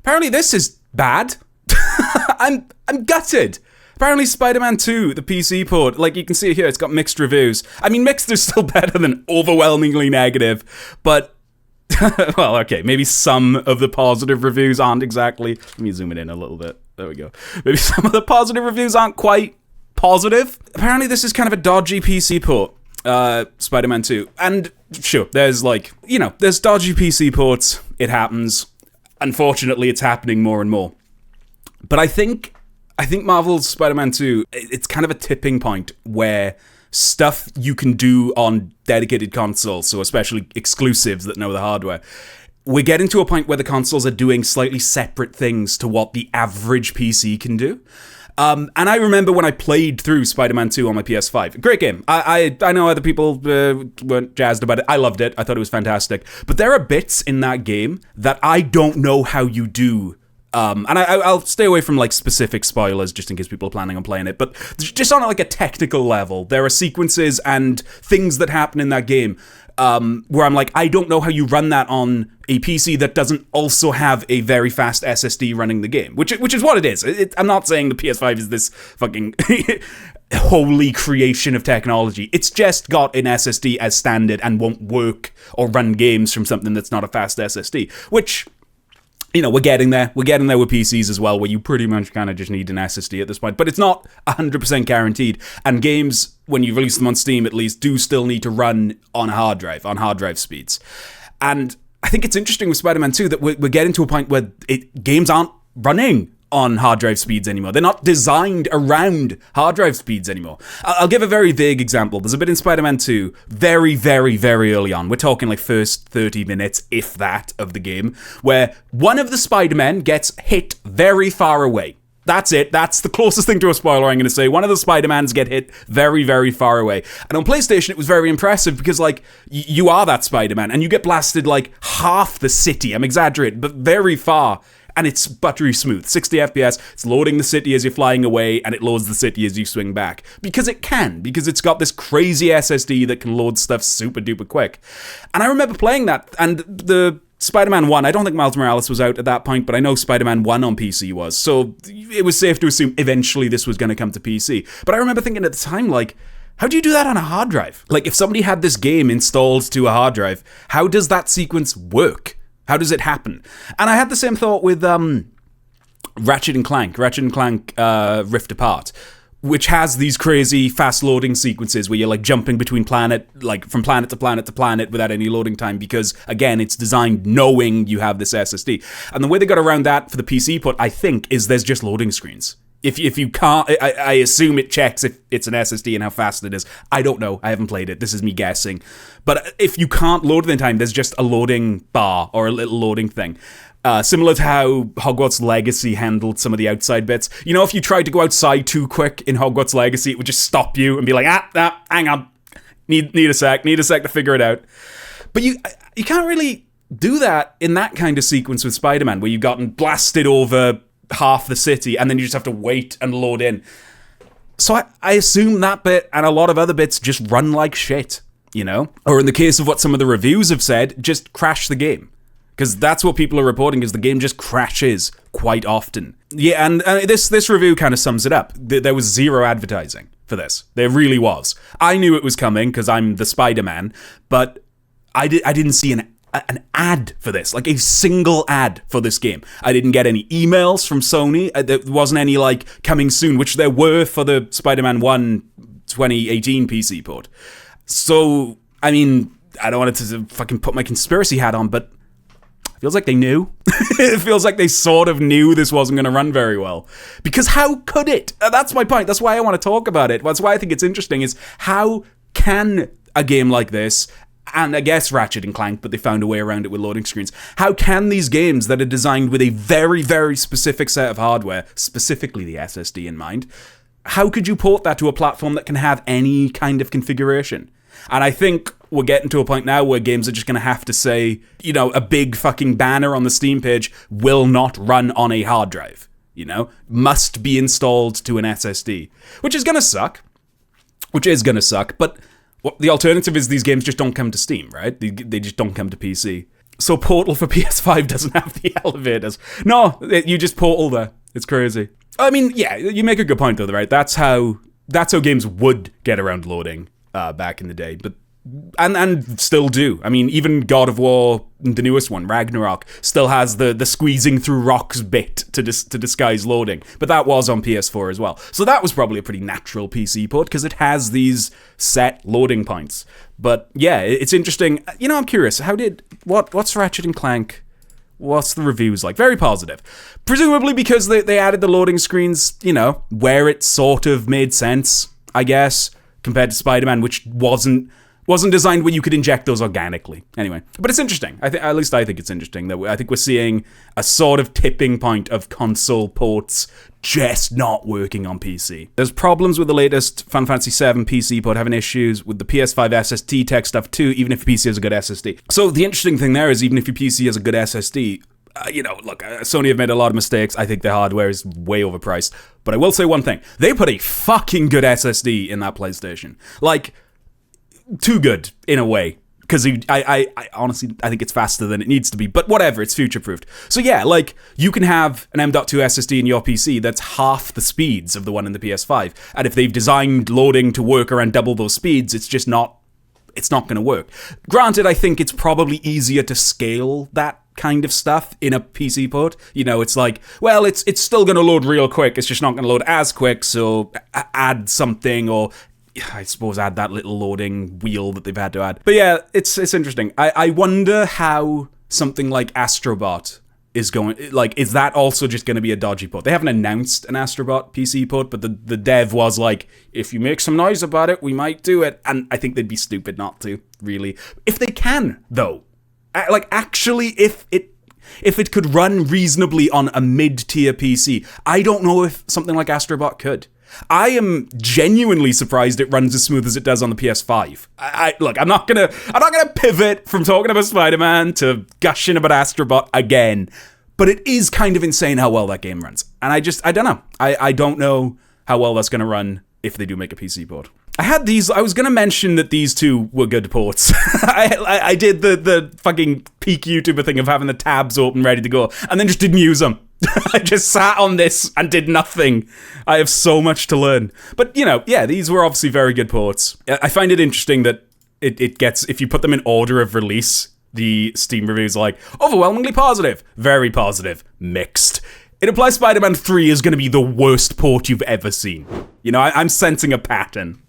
Apparently this is bad. I'm gutted. Apparently Spider-Man 2, the PC port, like you can see here, it's got mixed reviews. I mean, mixed is still better than overwhelmingly negative, but, well, okay, maybe some of the positive reviews aren't exactly, let me zoom it in a little bit, there we go. Maybe some of the positive reviews aren't quite positive. Apparently this is kind of a dodgy PC port, Spider-Man 2, and sure, there's like, there's dodgy PC ports, it happens. Unfortunately, it's happening more and more. But I think Marvel's Spider-Man 2, it's kind of a tipping point where stuff you can do on dedicated consoles, so especially exclusives that know the hardware, we're getting to a point where the consoles are doing slightly separate things to what the average PC can do. And I remember when I played through Spider-Man 2 on my PS5. Great game. I know other people weren't jazzed about it. I loved it. I thought it was fantastic. But there are bits in that game that I don't know how you do. And I'll stay away from like specific spoilers just in case people are planning on playing it. But just on like a technical level, there are sequences and things that happen in that game where I'm like, I don't know how you run that on a PC that doesn't also have a very fast SSD running the game, which is what it is. I'm not saying the PS5 is this fucking holy creation of technology. It's just got an SSD as standard and won't work or run games from something that's not a fast SSD, which... we're getting there. We're getting there with PCs as well, where you pretty much kind of just need an SSD at this point. But it's not 100% guaranteed. And games, when you release them on Steam at least, do still need to run on hard drive speeds. And I think it's interesting with Spider-Man 2 that we're getting to a point where games aren't running on hard drive speeds anymore. They're not designed around hard drive speeds anymore. I'll give a very vague example. There's a bit in Spider-Man 2, very, very, very early on. We're talking like first 30 minutes, if that, of the game, where one of the Spider-Men gets hit very far away. That's it. That's the closest thing to a spoiler I'm going to say. One of the Spider-Mans get hit very, very far away. And on PlayStation, it was very impressive because, like, you are that Spider-Man and you get blasted, like, half the city. I'm exaggerating, but very far. And it's buttery smooth. 60 FPS, it's loading the city as you're flying away, and it loads the city as you swing back. Because it can, because it's got this crazy SSD that can load stuff super duper quick. And I remember playing that, and the Spider-Man 1, I don't think Miles Morales was out at that point, but I know Spider-Man 1 on PC was, so it was safe to assume eventually this was going to come to PC. But I remember thinking at the time, like, how do you do that on a hard drive? Like, if somebody had this game installed to a hard drive, how does that sequence work? How does it happen? And I had the same thought with Ratchet & Clank Rift Apart, which has these crazy fast loading sequences where you're like jumping between from planet to planet to planet without any loading time because, again, it's designed knowing you have this SSD. And the way they got around that for the PC port, I think, is there's just loading screens. If you can't, I assume it checks if it's an SSD and how fast it is. I don't know. I haven't played it. This is me guessing. But if you can't load it in time, there's just a loading bar or a little loading thing. Similar to how Hogwarts Legacy handled some of the outside bits. You know, if you tried to go outside too quick in Hogwarts Legacy, it would just stop you and be like, hang on. Need a sec to figure it out. But you can't really do that in that kind of sequence with Spider-Man, where you've gotten blasted over half the city and then you just have to wait and load in. So I assume that bit and a lot of other bits just run like shit, or in the case of what some of the reviews have said, just crash the game, because that's what people are reporting, is the game just crashes quite often. Yeah, and this review kind of sums it up. There was zero advertising for this. There really was. I knew it was coming because I'm the Spider-Man, but I didn't see an ad for this, like a single ad for this game. I didn't get any emails from Sony. There wasn't any like coming soon, which there were for the Spider-Man 1 2018 PC port. So, I mean, I don't want to fucking put my conspiracy hat on, but it feels like they knew. It feels like they sort of knew this wasn't going to run very well. Because how could it? That's my point. That's why I want to talk about it. That's why I think it's interesting, is how can a game like this, and I guess Ratchet & Clank, but they found a way around it with loading screens. How can these games that are designed with a very, very specific set of hardware, specifically the SSD in mind, how could you port that to a platform that can have any kind of configuration? And I think we're getting to a point now where games are just going to have to say, a big fucking banner on the Steam page will not run on a hard drive, must be installed to an SSD, which is going to suck, but the alternative is these games just don't come to Steam, right? They just don't come to PC. So Portal for PS5 doesn't have the elevators. No, you just Portal there. It's crazy. I mean, yeah, you make a good point though, right? That's how games would get around loading back in the day, but and still do. I mean, even God of War, the newest one, Ragnarok, still has the squeezing through rocks bit to disguise loading, but that was on PS4 as well. So that was probably a pretty natural PC port because it has these set loading points. But yeah, it's interesting. You know, I'm curious. What's Ratchet & Clank? What's the reviews like? Very positive. Presumably because they added the loading screens, you know, where it sort of made sense, I guess, compared to Spider-Man, which wasn't designed where you could inject those organically. Anyway, but it's interesting. At least I think it's interesting that I think we're seeing a sort of tipping point of console ports just not working on PC. There's problems with the latest Final Fantasy VII PC port, having issues with the PS5 SSD tech stuff too, even if your PC has a good SSD. So the interesting thing there is even if your PC has a good SSD, Sony have made a lot of mistakes. I think their hardware is way overpriced. But I will say one thing. They put a fucking good SSD in that PlayStation. Like, too good, in a way. Because I honestly, I think it's faster than it needs to be. But whatever, it's future-proofed. So yeah, like, you can have an M.2 SSD in your PC that's half the speeds of the one in the PS5. And if they've designed loading to work around double those speeds, it's just not going to work. Granted, I think it's probably easier to scale that kind of stuff in a PC port. You know, it's like, well, it's still going to load real quick. It's just not going to load as quick. So add something, or I suppose add that little loading wheel that they've had to add. But yeah, it's interesting. I wonder how something like Astrobot is going, like, is that also just going to be a dodgy port? They haven't announced an Astrobot PC port, but the dev was like, if you make some noise about it, we might do it. And I think they'd be stupid not to, really. If they can, though. Like, actually, if it could run reasonably on a mid-tier PC, I don't know if something like Astrobot could. I am genuinely surprised it runs as smooth as it does on the PS5. Look, I'm not gonna pivot from talking about Spider-Man to gushing about Astrobot again, but it is kind of insane how well that game runs. And I don't know. I don't know how well that's gonna run if they do make a PC port. I was gonna mention that these two were good ports. I did the fucking peak YouTuber thing of having the tabs open ready to go, and then just didn't use them. I just sat on this and did nothing. I have so much to learn. But, you know, yeah, these were obviously very good ports. I find it interesting that it gets, if you put them in order of release, the Steam reviews are like, overwhelmingly positive, very positive, mixed. It implies Spider-Man 3 is going to be the worst port you've ever seen. You know, I'm sensing a pattern.